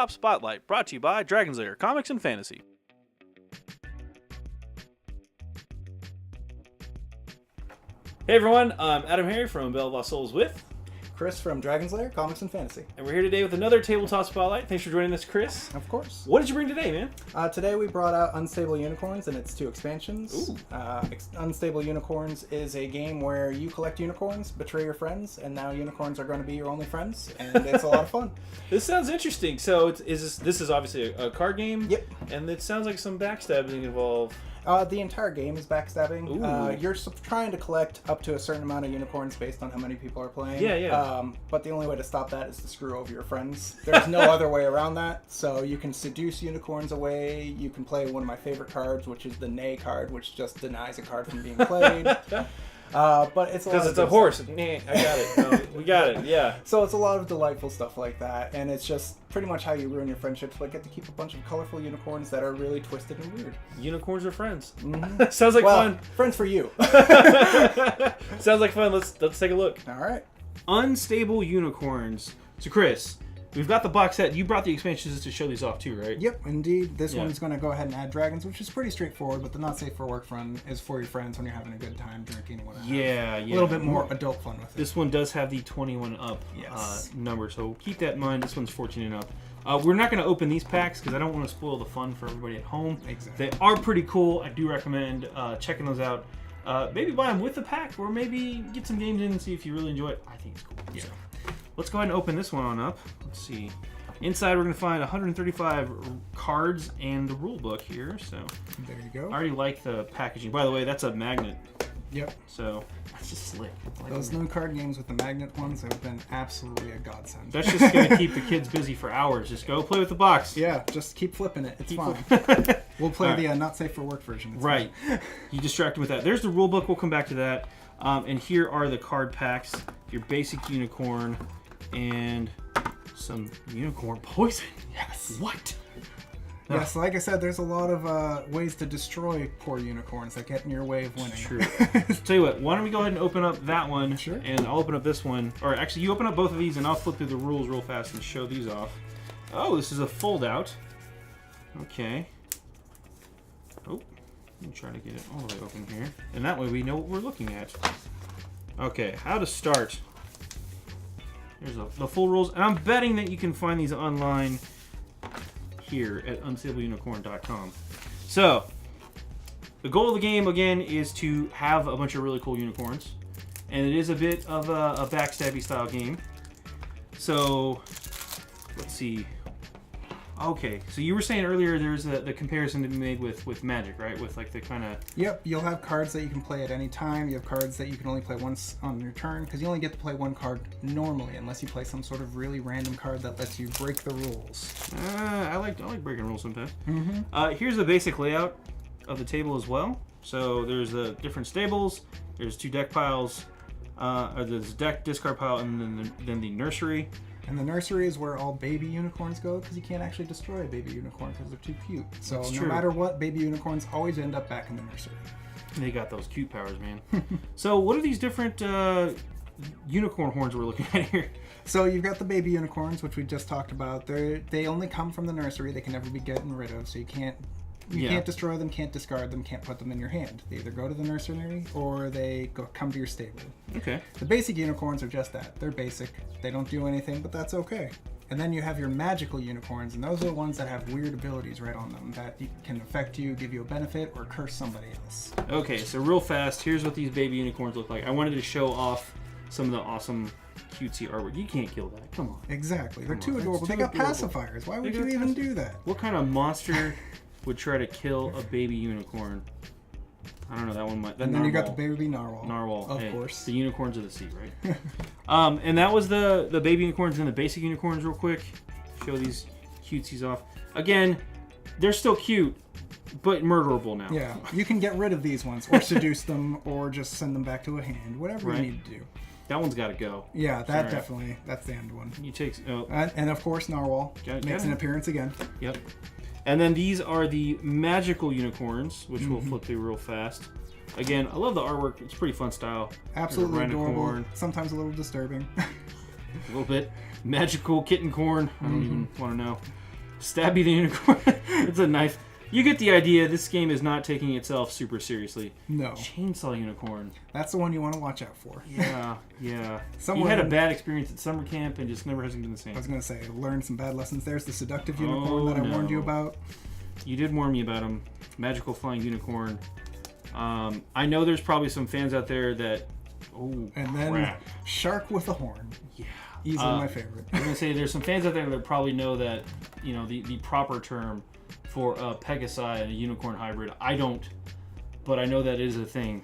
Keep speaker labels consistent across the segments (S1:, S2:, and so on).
S1: Tabletop Spotlight, brought to you by Dragon's Lair Comics and Fantasy. Hey everyone, I'm Adam Harry from Bell of Lost Souls with
S2: Chris from Dragon's Lair Comics and Fantasy.
S1: and we're here today with another Tabletop Spotlight. Thanks for joining us, Chris.
S2: Of course.
S1: What did you bring today, man?
S2: Today we brought out Unstable Unicorns and its 2 expansions.
S1: Ooh.
S2: Unstable Unicorns is a game where you collect unicorns, betray your friends, and now unicorns are going to be your only friends, and it's a lot of fun.
S1: This sounds interesting. So this is obviously a card game?
S2: Yep.
S1: And it sounds like some backstabbing involved.
S2: The entire game is backstabbing.
S1: Ooh.
S2: You're trying to collect up to a certain amount of unicorns based on how many people are playing.
S1: Yeah.
S2: But the only way to stop that is to screw over your friends. There's no other way around that. So you can seduce unicorns away. You can play one of my favorite cards, which is the Nay card, which just denies a card from being played. But it's
S1: Because it's a horse. Nah, I got it. No, we got it, yeah.
S2: So it's a lot of delightful stuff like that, and it's just pretty much how you ruin your friendships. Like, get to keep a bunch of colorful unicorns that are really twisted and weird.
S1: Unicorns are friends.
S2: Mm-hmm.
S1: Sounds like fun.
S2: Friends for you.
S1: Sounds like fun. Let's take a look.
S2: All right.
S1: Unstable Unicorns. So Chris, we've got the box set. You brought the expansions to show these off too, right?
S2: Yep, indeed. This
S1: Yeah.
S2: one's going to go ahead and add dragons, which is pretty straightforward, but the not safe for work fun is for your friends when you're having a good time drinking, whatever.
S1: Yeah.
S2: A little bit more adult fun with it.
S1: This one does have the 21 up
S2: Yes.
S1: number, so keep that in mind. This one's 14 and up. We're not going to open these packs because I don't want to spoil the fun for everybody at home.
S2: Exactly.
S1: They are pretty cool. I do recommend checking those out. Maybe buy them with the pack, or maybe get some games in and see if you really enjoy it. I think it's cool.
S2: Yeah.
S1: So, let's go ahead and open this one on up. Let's see. Inside, we're going to find 135 cards and the rule book here. So
S2: There you go.
S1: I already like the packaging. By the way, that's a magnet.
S2: Yep.
S1: So that's just slick. I like
S2: Those
S1: them.
S2: new card games with the magnet ones have been absolutely a godsend.
S1: That's just going to keep the kids busy for hours. Just go play with the box.
S2: Yeah, just keep flipping it. It's
S1: Keep
S2: fine. We'll play
S1: All right.
S2: the not safe for work version. It's
S1: Right. You distract them with that. There's the rule book. We'll come back to that. And here are the card packs. Your basic unicorn and some unicorn poison.
S2: Yes.
S1: What?
S2: Yes, like I said, there's a lot of ways to destroy poor unicorns that get in your way of winning.
S1: True. Tell you what, why don't we go ahead and open up that one,
S2: Sure.
S1: and I'll open up this one. Or actually, you open up both of these, and I'll flip through the rules real fast and show these off. Oh, this is a fold-out. Okay. Oh, let me try to get it all the way open here. And that way we know what we're looking at. Okay, how to start. Here's the full rules. And I'm betting that you can find these online here at unstableunicorn.com. So, the goal of the game, again, is to have a bunch of really cool unicorns. And it is a bit of a backstabby style game. So, let's see. Okay, so you were saying earlier there's the comparison to be made with Magic, right? With like the kind of...
S2: Yep, you'll have cards that you can play at any time. You have cards that you can only play once on your turn, because you only get to play one card normally, unless you play some sort of really random card that lets you break the rules.
S1: I like breaking rules sometimes.
S2: Mm-hmm.
S1: Here's the basic layout of the table as well. So there's the different stables. There's 2 deck piles. There's deck, discard pile, and then the nursery.
S2: And the nursery is where all baby unicorns go, because you can't actually destroy a baby unicorn because they're too cute. So
S1: That's
S2: no
S1: true.
S2: matter what, baby unicorns always end up back in the nursery.
S1: They got those cute powers, man. So what are these different unicorn horns we're looking at here?
S2: So you've got the baby unicorns, which we just talked about. They only come from the nursery. They can never be gotten rid of, so you can't destroy them, can't discard them, can't put them in your hand. They either go to the nursery or they come to your stable.
S1: Okay.
S2: The basic unicorns are just that. They're basic. They don't do anything, but that's okay. And then you have your magical unicorns, and those are the ones that have weird abilities right on them that can affect you, give you a benefit, or curse somebody else.
S1: Okay, so real fast, here's what these baby unicorns look like. I wanted to show off some of the awesome cutesy artwork. You can't kill that. Come on.
S2: Exactly. They're
S1: Come
S2: too
S1: on,
S2: adorable.
S1: that's
S2: They
S1: too
S2: got
S1: adorable.
S2: pacifiers. Why would
S1: They
S2: you
S1: got
S2: even do that?
S1: What kind of monster would try to kill a baby unicorn? I don't know, that one might...
S2: And then you got the baby narwhal.
S1: Narwhal.
S2: Of
S1: hey,
S2: course.
S1: The unicorns of the sea, right? And that was the baby unicorns and the basic unicorns real quick. Show these cutesies off. Again, they're still cute, but murderable now.
S2: Yeah, you can get rid of these ones, or seduce them, or just send them back to a hand. Whatever
S1: Right.
S2: you need to do.
S1: That one's got to go.
S2: Yeah, that
S1: Sorry.
S2: definitely. That's the end one.
S1: You take... Oh,
S2: And of course, narwhal
S1: Got
S2: makes
S1: it.
S2: an appearance again.
S1: yep. And then these are the magical unicorns, which we'll flip through real fast. Again, I love the artwork. It's pretty fun style.
S2: Absolutely
S1: There's a
S2: adorable.
S1: rhinocorn.
S2: Sometimes a little disturbing.
S1: A little bit. Magical kitten corn. I don't even want to know. Stabby the Unicorn. It's a knife. You get the idea. This game is not taking itself super seriously.
S2: No.
S1: Chainsaw Unicorn.
S2: That's the one you want to watch out for.
S1: Yeah.
S2: Someone
S1: You had a bad experience at summer camp and just never hasn't been the same.
S2: I was going to say, learned some bad lessons. There's the seductive unicorn that I warned you about.
S1: You did warn me about him. Magical flying unicorn. I know there's probably some fans out there that... Oh,
S2: and then
S1: crap.
S2: Shark with a horn.
S1: Yeah.
S2: Easily my favorite.
S1: I'm going to say there's some fans out there that probably know that, you know, the proper term for a Pegasi and a unicorn hybrid. I don't, but I know that is a thing.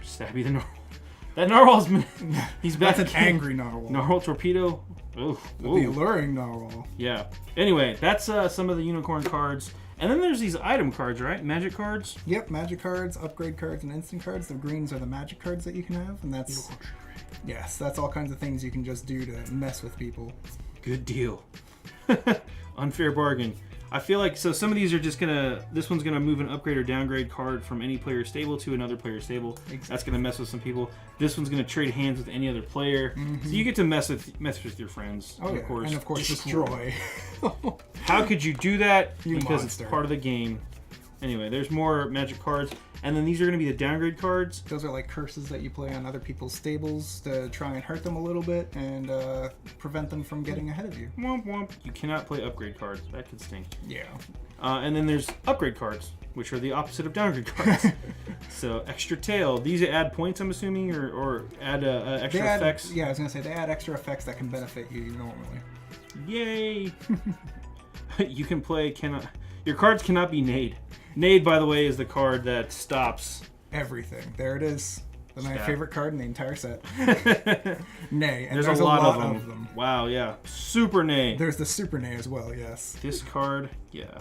S1: Stabby the Narwhal. That Narwhal's... He's back.
S2: That's an angry Narwhal.
S1: Narwhal Torpedo. Ooh.
S2: The alluring Narwhal.
S1: Yeah. Anyway, that's some of the unicorn cards. And then there's these item cards, right? Magic cards?
S2: Yep, magic cards, upgrade cards, and instant cards. The greens are the magic cards that you can have, and that's... Yes, that's all kinds of things you can just do to mess with people.
S1: Good deal. Unfair bargain. I feel like, so some of these are just gonna, this one's gonna move an upgrade or downgrade card from any player stable to another player stable. Exactly. That's gonna mess with some people. This one's gonna trade hands with any other player. Mm-hmm. So you get to mess with your friends.
S2: Oh,
S1: of course.
S2: And of course destroy.
S1: How could you do that?
S2: You
S1: because
S2: monster.
S1: It's part of the game. Anyway, there's more magic cards. And then these are going to be the downgrade cards.
S2: Those are like curses that you play on other people's stables to try and hurt them a little bit and prevent them from getting ahead of you.
S1: Womp womp. You cannot play upgrade cards. That could stink.
S2: Yeah.
S1: And then there's upgrade cards, which are the opposite of downgrade cards. So extra tail. These add points, I'm assuming, or add extra effects?
S2: Yeah, I was going to say they add extra effects that can benefit you normally.
S1: Yay! You can play... Your cards cannot be nade. Nade, by the way, is the card that stops
S2: everything. There it is. My favorite card in the entire set. Nay. And
S1: there's a lot of them. Wow, yeah. Super Nay.
S2: There's the Super Nay as well, yes.
S1: This card, yeah.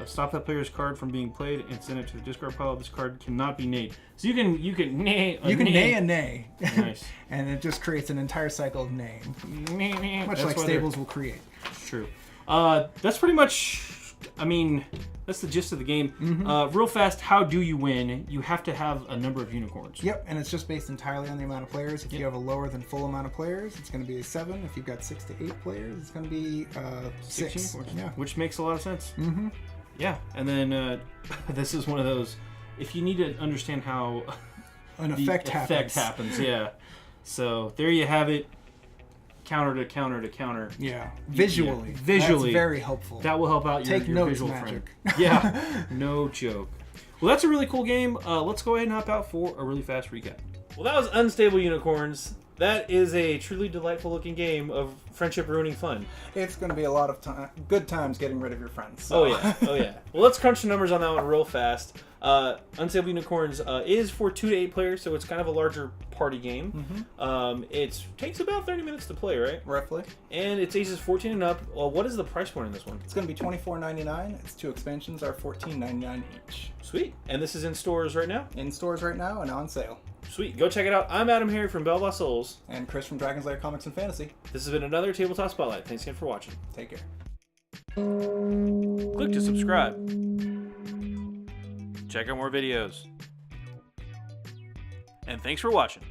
S1: Stop that player's card from being played and send it to the discard pile. This card cannot be nayed. So you can nay a
S2: You can nay a nay.
S1: Nice.
S2: And it just creates an entire cycle of naying. Much
S1: That's
S2: like stables will create.
S1: True. That's pretty much... I mean, that's the gist of the game. Mm-hmm. Real fast, how do you win? You have to have a number of unicorns.
S2: Yep, and it's just based entirely on the amount of players. If you have a lower than full amount of players, it's going to be a 7. If you've got 6 to 8 players, it's going to be 6.
S1: Yeah. Which makes a lot of sense.
S2: Mm-hmm.
S1: Yeah, and then this is one of those, if you need to understand how
S2: an effect
S1: happens. Yeah. So there you have it. Counter to counter to counter.
S2: Yeah. Visually.
S1: Yeah. Visually.
S2: That's very helpful.
S1: That will help out your
S2: notes,
S1: visual
S2: magic.
S1: friend. Yeah. No joke. Well, that's a really cool game. Let's go ahead and hop out for a really fast recap. Well, that was Unstable Unicorns. That is a truly delightful looking game of friendship ruining fun.
S2: It's going to be a lot of good times getting rid of your friends. So.
S1: Oh yeah. Well, let's crunch the numbers on that one real fast. Unstable Unicorns is for 2 to 8 players, so it's kind of a larger party game. Mm-hmm. It takes about 30 minutes to play, right?
S2: Roughly. And
S1: it's ages 14 and up. What is the price point in this one?
S2: It's going to be $24.99. Its 2 expansions are $14.99 each.
S1: Sweet. And this is in stores right now?
S2: In stores right now and on sale.
S1: Sweet. Go check it out. I'm Adam Harry from BoLS Souls.
S2: And Chris from Dragon's Lair Comics and Fantasy.
S1: This has been another Tabletop Spotlight. Thanks again for watching.
S2: Take care.
S1: Click to subscribe. Check out more videos. And thanks for watching.